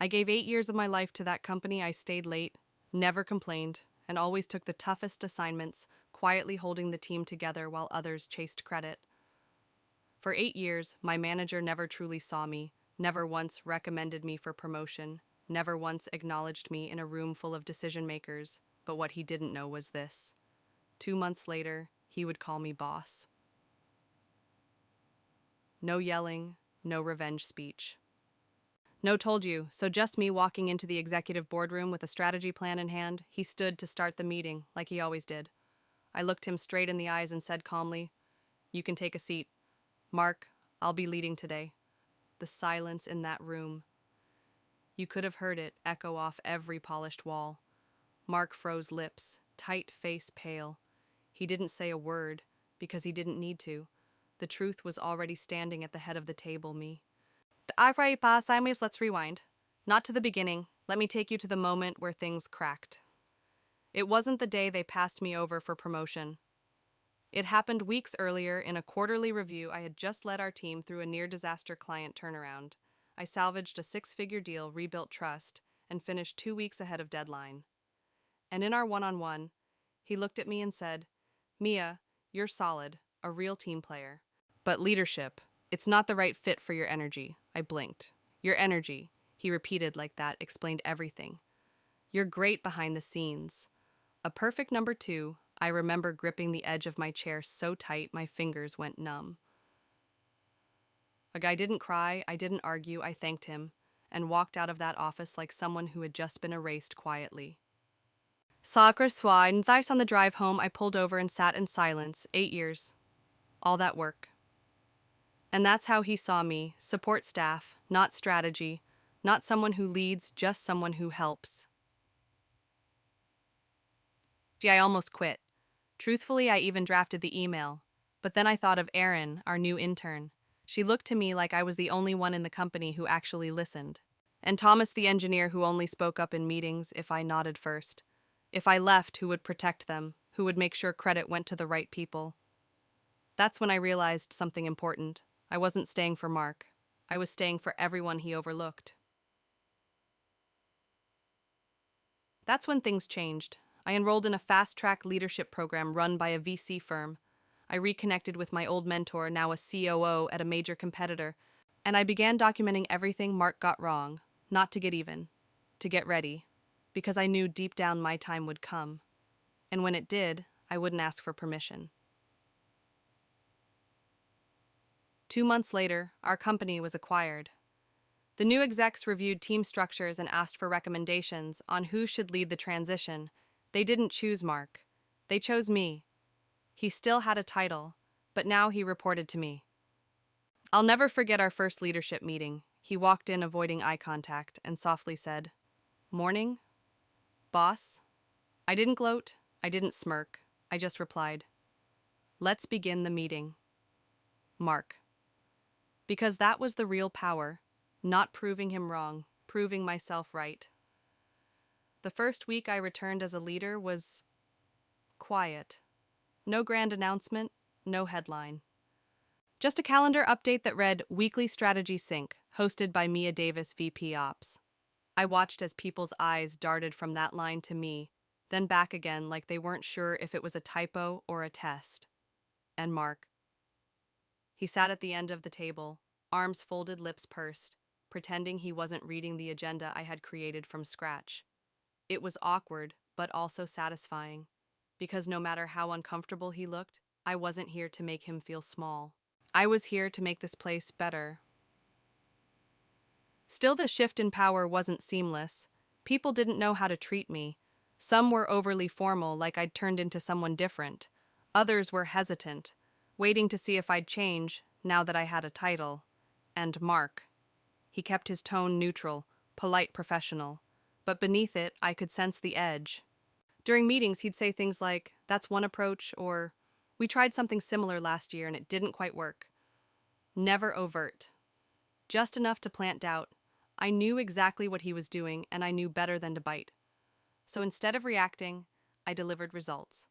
I gave 8 years of my life to that company. I stayed late, never complained, and always took the toughest assignments, quietly holding the team together while others chased credit. For 8 years, my manager never truly saw me, never once recommended me for promotion, never once acknowledged me in a room full of decision makers, but what he didn't know was this. 2 months later, he would call me boss. No yelling, no revenge speech. No told you, so just me walking into the executive boardroom with a strategy plan in hand. He stood to start the meeting, like he always did. I looked him straight in the eyes and said calmly, "You can take a seat. Mark, I'll be leading today." The silence in that room. You could have heard it echo off every polished wall. Mark froze lips, tight face pale. He didn't say a word, because he didn't need to. The truth was already standing at the head of the table, me. Alright, bossarmy, let's rewind. Not to the beginning. Let me take you to the moment where things cracked. It wasn't the day they passed me over for promotion. It happened weeks earlier in a quarterly review. I had just led our team through a near-disaster client turnaround. I salvaged a 6-figure deal, rebuilt trust, and finished 2 weeks ahead of deadline. And in our one-on-one, he looked at me and said, "Mia, you're solid, a real team player. But leadership, it's not the right fit for your energy." I blinked. "Your energy," he repeated like that, explained everything. "You're great behind the scenes." A perfect number 2, I remember gripping the edge of my chair so tight my fingers went numb. A guy didn't cry, I didn't argue, I thanked him, and walked out of that office like someone who had just been erased quietly. Sacre soit, and thrice on the drive home I pulled over and sat in silence. 8 years. All that work. And that's how he saw me, support staff, not strategy, not someone who leads, just someone who helps. I almost quit. Truthfully, I even drafted the email. But then I thought of Erin, our new intern. She looked to me like I was the only one in the company who actually listened. And Thomas, the engineer, who only spoke up in meetings if I nodded first. If I left, who would protect them, who would make sure credit went to the right people. That's when I realized something important. I wasn't staying for Mark. I was staying for everyone he overlooked. That's when things changed. I enrolled in a fast-track leadership program run by a VC firm. I reconnected with my old mentor, now a COO at a major competitor, and I began documenting everything Mark got wrong, not to get even, to get ready, because I knew deep down my time would come. And when it did, I wouldn't ask for permission. 2 months later, our company was acquired. The new execs reviewed team structures and asked for recommendations on who should lead the transition. They didn't choose Mark. They chose me. He still had a title, but now he reported to me. I'll never forget our first leadership meeting. He walked in avoiding eye contact and softly said, "Morning, boss?" I didn't gloat. I didn't smirk. I just replied, "Let's begin the meeting. Mark." Because that was the real power, not proving him wrong, proving myself right. The first week I returned as a leader was quiet. No grand announcement, no headline. Just a calendar update that read Weekly Strategy Sync, hosted by Mia Davis, VP Ops. I watched as people's eyes darted from that line to me, then back again like they weren't sure if it was a typo or a test. And Mark. He sat at the end of the table, arms folded, lips pursed, pretending he wasn't reading the agenda I had created from scratch. It was awkward, but also satisfying, because no matter how uncomfortable he looked, I wasn't here to make him feel small. I was here to make this place better. Still, the shift in power wasn't seamless. People didn't know how to treat me. Some were overly formal, like I'd turned into someone different. Others were hesitant, waiting to see if I'd change now that I had a title. And Mark. He kept his tone neutral, polite, professional. But beneath it, I could sense the edge. During meetings, he'd say things like, "That's one approach," or "We tried something similar last year and it didn't quite work." Never overt. Just enough to plant doubt. I knew exactly what he was doing, and I knew better than to bite. So instead of reacting, I delivered results.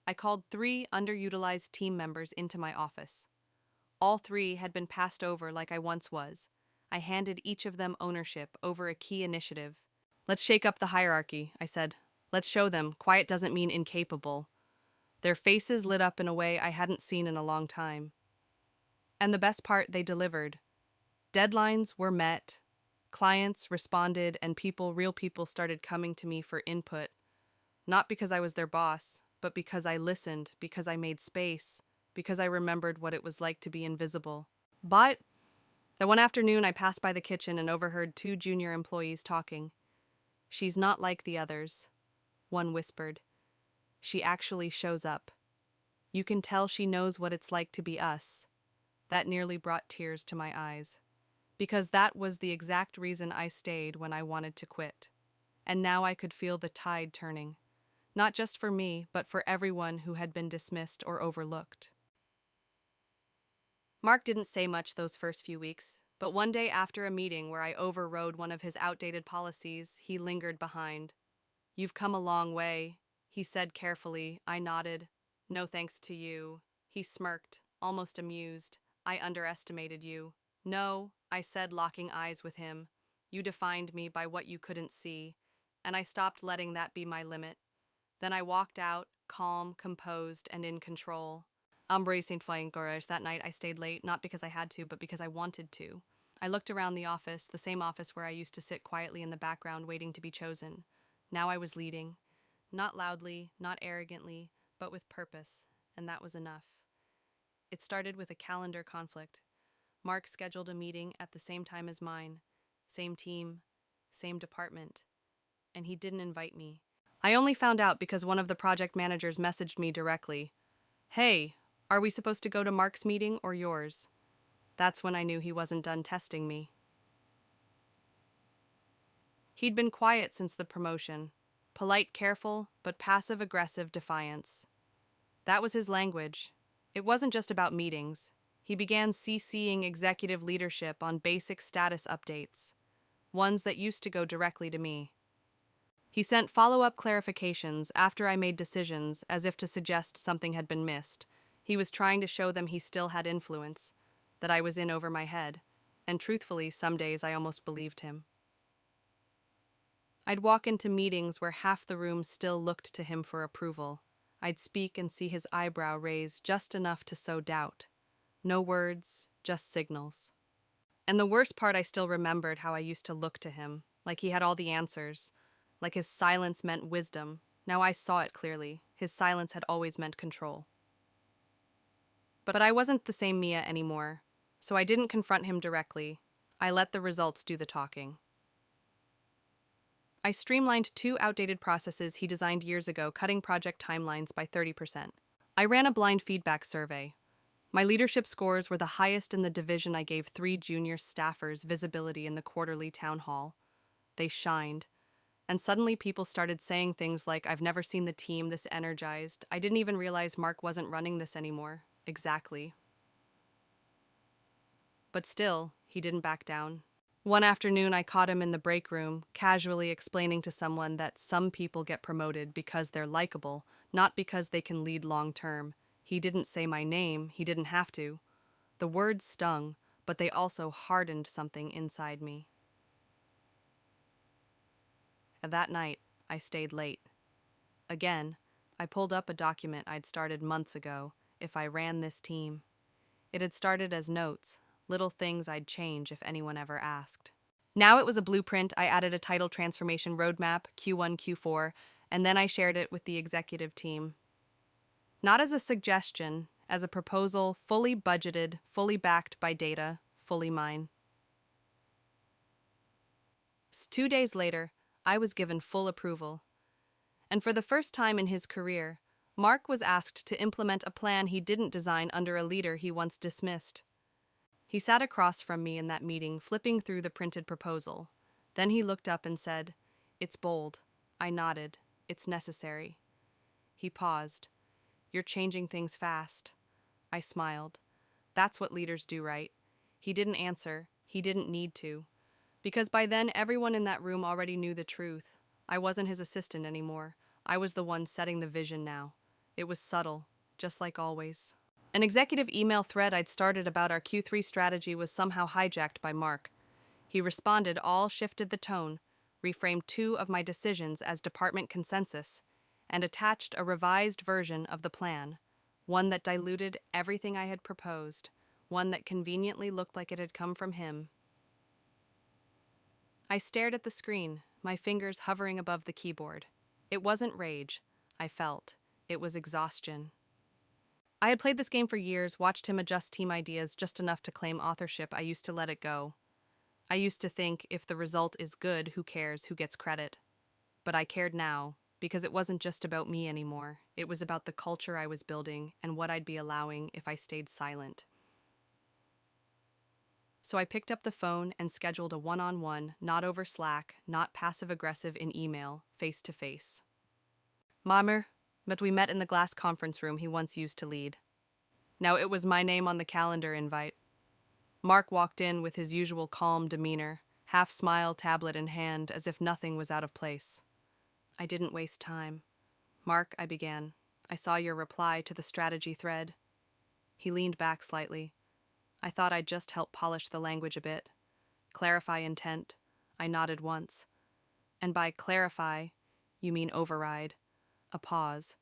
I called 3 underutilized team members into my office. All 3 had been passed over like I once was. I handed each of them ownership over a key initiative. Let's shake up the hierarchy, I said. Let's show them quiet doesn't mean incapable. Their faces lit up in a way I hadn't seen in a long time. And the best part, they delivered. Deadlines were met, clients responded, and real people started coming to me for input. Not because I was their boss, but because I listened, because I made space, because I remembered what it was like to be invisible. But that one afternoon, I passed by the kitchen and overheard two junior employees talking. "She's not like the others," one whispered. "She actually shows up. You can tell she knows what it's like to be us." That nearly brought tears to my eyes. Because that was the exact reason I stayed when I wanted to quit. And now I could feel the tide turning. Not just for me, but for everyone who had been dismissed or overlooked. Mark didn't say much those first few weeks, but one day after a meeting where I overrode one of his outdated policies, he lingered behind. "You've come a long way," he said carefully. I nodded. "No thanks to you." He smirked, almost amused. "I underestimated you." "No," I said, locking eyes with him. "You defined me by what you couldn't see, and I stopped letting that be my limit." Then I walked out, calm, composed, and in control. Embracing flying courage, that night I stayed late, not because I had to, but because I wanted to. I looked around the office, the same office where I used to sit quietly in the background waiting to be chosen. Now I was leading. Not loudly, not arrogantly, but with purpose, and that was enough. It started with a calendar conflict. Mark scheduled a meeting at the same time as mine. Same team, same department. And he didn't invite me. I only found out because one of the project managers messaged me directly. "Hey, are we supposed to go to Mark's meeting or yours?" That's when I knew he wasn't done testing me. He'd been quiet since the promotion. Polite, careful, but passive-aggressive defiance. That was his language. It wasn't just about meetings. He began CCing executive leadership on basic status updates, ones that used to go directly to me. He sent follow-up clarifications after I made decisions, as if to suggest something had been missed. He was trying to show them he still had influence, that I was in over my head, and truthfully, some days I almost believed him. I'd walk into meetings where half the room still looked to him for approval. I'd speak and see his eyebrow raise just enough to sow doubt. No words, just signals. And the worst part, I still remembered how I used to look to him, like he had all the answers, like his silence meant wisdom. Now I saw it clearly. His silence had always meant control. But I wasn't the same Mia anymore, so I didn't confront him directly. I let the results do the talking. I streamlined 2 outdated processes he designed years ago, cutting project timelines by 30%. I ran a blind feedback survey. My leadership scores were the highest in the division. I gave 3 junior staffers visibility in the quarterly town hall. They shined. And suddenly people started saying things like, "I've never seen the team this energized. I didn't even realize Mark wasn't running this anymore." Exactly. But still, he didn't back down. One afternoon, I caught him in the break room, casually explaining to someone that some people get promoted because they're likable, not because they can lead long term. He didn't say my name, he didn't have to. The words stung, but they also hardened something inside me. That night, I stayed late. Again, I pulled up a document I'd started months ago, if I ran this team. It had started as notes, little things I'd change if anyone ever asked. Now it was a blueprint. I added a title transformation roadmap, Q1, Q4, and then I shared it with the executive team. Not as a suggestion, as a proposal, fully budgeted, fully backed by data, fully mine. 2 days later, I was given full approval. And for the first time in his career, Mark was asked to implement a plan he didn't design under a leader he once dismissed. He sat across from me in that meeting, flipping through the printed proposal. Then he looked up and said, "It's bold." I nodded. "It's necessary." He paused. "You're changing things fast." I smiled. That's what leaders do, right? He didn't answer. He didn't need to. Because by then, everyone in that room already knew the truth. I wasn't his assistant anymore. I was the one setting the vision now. It was subtle, just like always. An executive email thread I'd started about our Q3 strategy was somehow hijacked by Mark. He responded, all shifted the tone, reframed two of my decisions as department consensus, and attached a revised version of the plan, one that diluted everything I had proposed, one that conveniently looked like it had come from him. I stared at the screen, my fingers hovering above the keyboard. It wasn't rage, I felt. It was exhaustion. I had played this game for years, watched him adjust team ideas just enough to claim authorship. I used to let it go. I used to think, if the result is good, who cares, who gets credit? But I cared now, because it wasn't just about me anymore. It was about the culture I was building and what I'd be allowing if I stayed silent. So I picked up the phone and scheduled a one-on-one, not over Slack, not passive-aggressive in email, face-to-face. Mamer, but we met in the glass conference room he once used to lead. Now it was my name on the calendar invite. Mark walked in with his usual calm demeanor, half-smile, tablet in hand, as if nothing was out of place. I didn't waste time. Mark, I began, I saw your reply to the strategy thread. He leaned back slightly. I thought I'd just help polish the language a bit. Clarify intent. I nodded once. And by clarify, you mean override. A pause.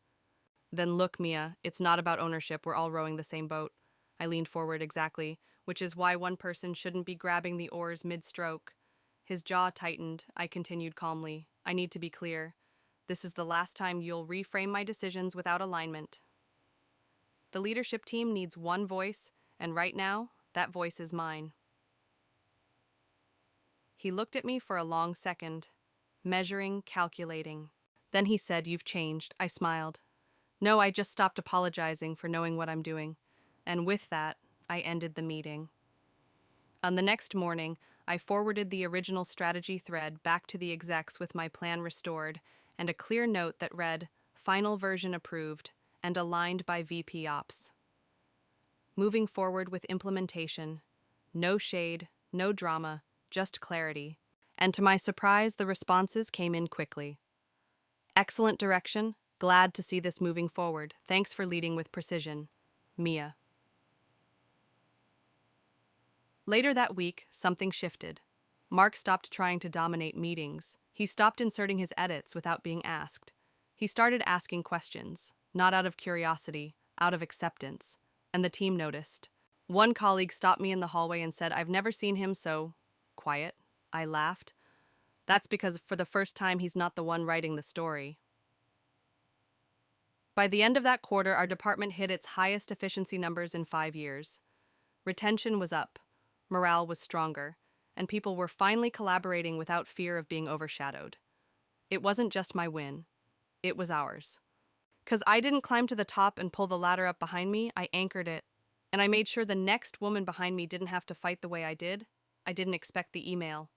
Then look, Mia, it's not about ownership. We're all rowing the same boat. I leaned forward exactly, which is why one person shouldn't be grabbing the oars mid-stroke. His jaw tightened. I continued calmly. I need to be clear. This is the last time you'll reframe my decisions without alignment. The leadership team needs one voice, and right now, that voice is mine. He looked at me for a long second, measuring, calculating. Then he said, "You've changed." I smiled. "No, I just stopped apologizing for knowing what I'm doing." And with that, I ended the meeting. On the next morning, I forwarded the original strategy thread back to the execs with my plan restored and a clear note that read, "Final version approved and aligned by VP Ops." Moving forward with implementation. No shade, no drama, just clarity. And to my surprise, the responses came in quickly. "Excellent direction. Glad to see this moving forward. Thanks for leading with precision. Mia." Later that week, something shifted. Mark stopped trying to dominate meetings. He stopped inserting his edits without being asked. He started asking questions, not out of curiosity, out of acceptance. And the team noticed. One colleague stopped me in the hallway and said, "I've never seen him so quiet." I laughed. "That's because for the first time he's not the one writing the story." By the end of that quarter, our department hit its highest efficiency numbers in 5 years. Retention was up, morale was stronger, and people were finally collaborating without fear of being overshadowed. It wasn't just my win. It was ours. Because I didn't climb to the top and pull the ladder up behind me, I anchored it, and I made sure the next woman behind me didn't have to fight the way I did. I didn't expect the email.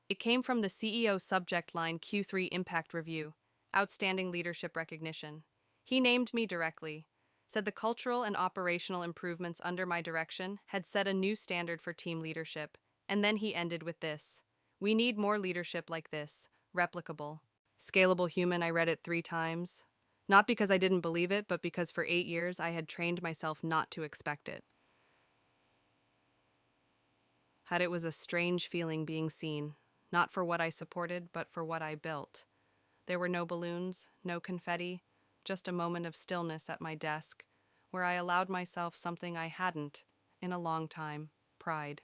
It came from the CEO subject line Q3 Impact Review, Outstanding Leadership Recognition. He named me directly, said the cultural and operational improvements under my direction had set a new standard for team leadership, and then he ended with this: "We need more leadership like this, replicable, scalable human." I read it 3 times. Not because I didn't believe it, but because for 8 years I had trained myself not to expect it. It was a strange feeling being seen, not for what I supported, but for what I built. There were no balloons, no confetti, just a moment of stillness at my desk, where I allowed myself something I hadn't in a long time: pride.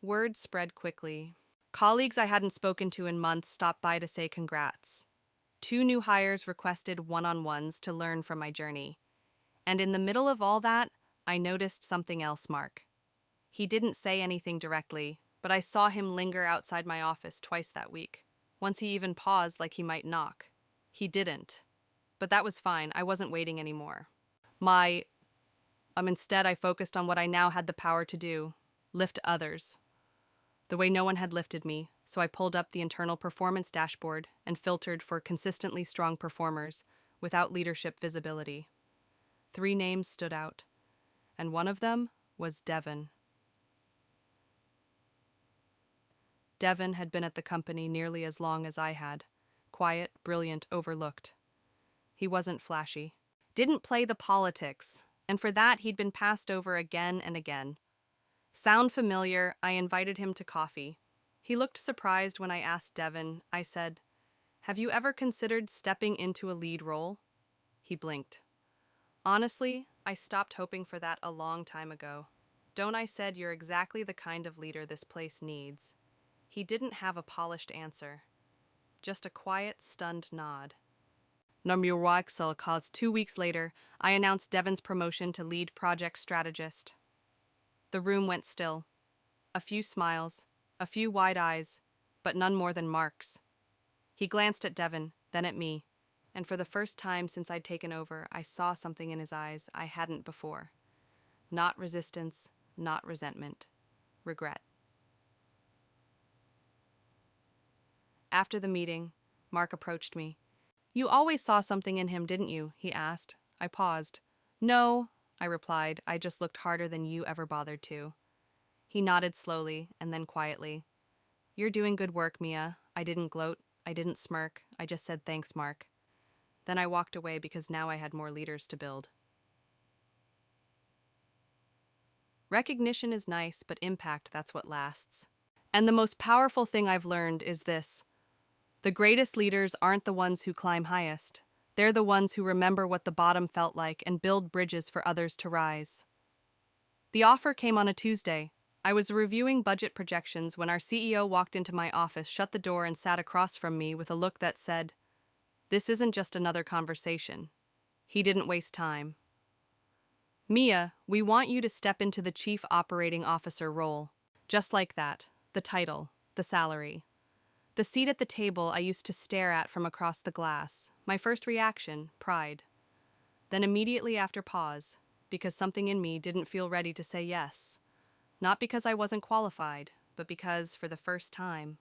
Word spread quickly. Colleagues I hadn't spoken to in months stopped by to say congrats. 2 new hires requested one-on-ones to learn from my journey. And in the middle of all that, I noticed something else, Mark. He didn't say anything directly, but I saw him linger outside my office twice that week. Once he even paused like he might knock. He didn't. But that was fine. I wasn't waiting anymore. Instead, I focused on what I now had the power to do: lift others. The way no one had lifted me, so I pulled up the internal performance dashboard and filtered for consistently strong performers without leadership visibility. 3 names stood out, and one of them was Devin. Devin had been at the company nearly as long as I had. Quiet, brilliant, overlooked. He wasn't flashy. Didn't play the politics. And for that, he'd been passed over again and again. Sound familiar, I invited him to coffee. He looked surprised when I asked Devin. I said, "Have you ever considered stepping into a lead role?" He blinked. "Honestly, I stopped hoping for that a long time ago. Don't I said you're exactly the kind of leader this place needs?" He didn't have a polished answer, just a quiet, stunned nod. Cause 2 weeks later, I announced Devin's promotion to lead project strategist. The room went still. A few smiles, a few wide eyes, but none more than Mark's. He glanced at Devin, then at me, and for the first time since I'd taken over, I saw something in his eyes I hadn't before. Not resistance, not resentment. Regret. After the meeting, Mark approached me. "You always saw something in him, didn't you?" he asked. I paused. "No," I replied. "I just looked harder than you ever bothered to." He nodded slowly, and then quietly. "You're doing good work, Mia." I didn't gloat. I didn't smirk. I just said, "Thanks, Mark." Then I walked away because now I had more leaders to build. Recognition is nice, but impact, that's what lasts. And the most powerful thing I've learned is this. The greatest leaders aren't the ones who climb highest. They're the ones who remember what the bottom felt like and build bridges for others to rise. The offer came on a Tuesday. I was reviewing budget projections when our CEO walked into my office, shut the door, and sat across from me with a look that said, "This isn't just another conversation." He didn't waste time. "Mia, we want you to step into the Chief Operating Officer role." Just like that. The title, the salary. The seat at the table I used to stare at from across the glass. My first reaction, pride. Then immediately after, pause, because something in me didn't feel ready to say yes. Not because I wasn't qualified, but because, for the first time,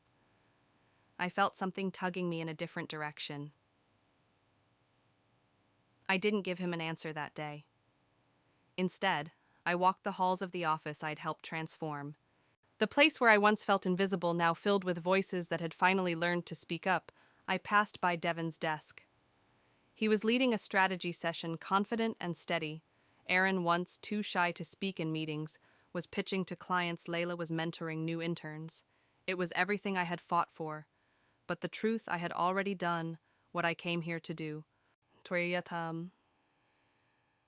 I felt something tugging me in a different direction. I didn't give him an answer that day. Instead, I walked the halls of the office I'd helped transform. The place where I once felt invisible, now filled with voices that had finally learned to speak up. I passed by Devin's desk. He was leading a strategy session, confident and steady. Aaron, once too shy to speak in meetings, was pitching to clients. Layla was mentoring new interns. It was everything I had fought for. But the truth, I had already done what I came here to do.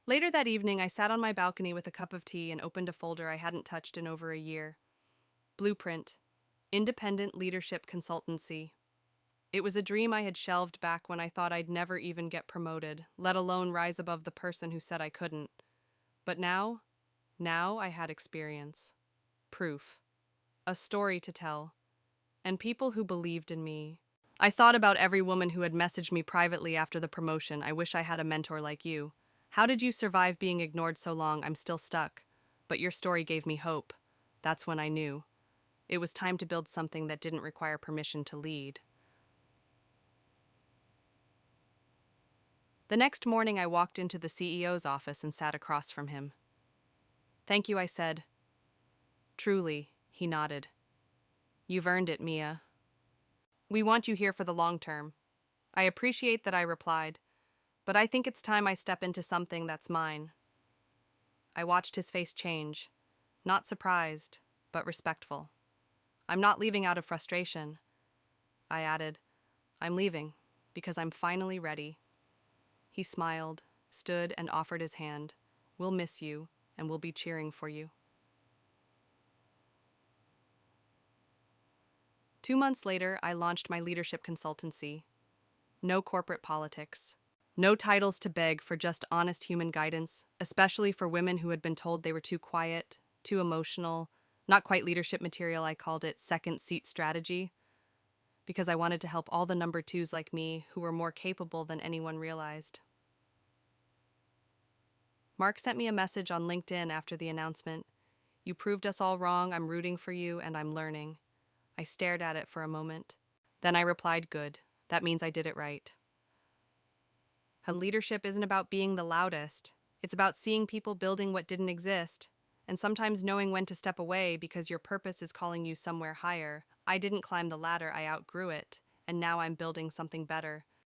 Later that evening, I sat on my balcony with a cup of tea and opened a folder I hadn't touched in over a year. Blueprint. Independent Leadership Consultancy. It was a dream I had shelved back when I thought I'd never even get promoted, let alone rise above the person who said I couldn't. But now I had experience. Proof. A story to tell. And people who believed in me. I thought about every woman who had messaged me privately after the promotion. "I wish I had a mentor like you. How did you survive being ignored so long? I'm still stuck. But your story gave me hope." That's when I knew. It was time to build something that didn't require permission to lead. The next morning, I walked into the CEO's office and sat across from him. "Thank you," I said. "Truly," he nodded. "You've earned it, Mia. We want you here for the long term." I appreciate that, I replied, "but I think it's time I step into something that's mine." I watched his face change, not surprised, but respectful. "I'm not leaving out of frustration." I added, "I'm leaving because I'm finally ready." He smiled, stood, and offered his hand. "We'll miss you, and we'll be cheering for you." 2 months later, I launched my leadership consultancy. No corporate politics. No titles to beg for, just honest human guidance, especially for women who had been told they were too quiet, too emotional, not quite leadership material. I called it second seat strategy, because I wanted to help all the number twos like me who were more capable than anyone realized. Mark sent me a message on LinkedIn after the announcement. "You proved us all wrong. I'm rooting for you, and I'm learning." I stared at it for a moment. Then I replied, "Good. That means I did it right." Leadership isn't about being the loudest. It's about seeing people building what didn't exist, and sometimes knowing when to step away because your purpose is calling you somewhere higher. I didn't climb the ladder, I outgrew it, and now I'm building something better.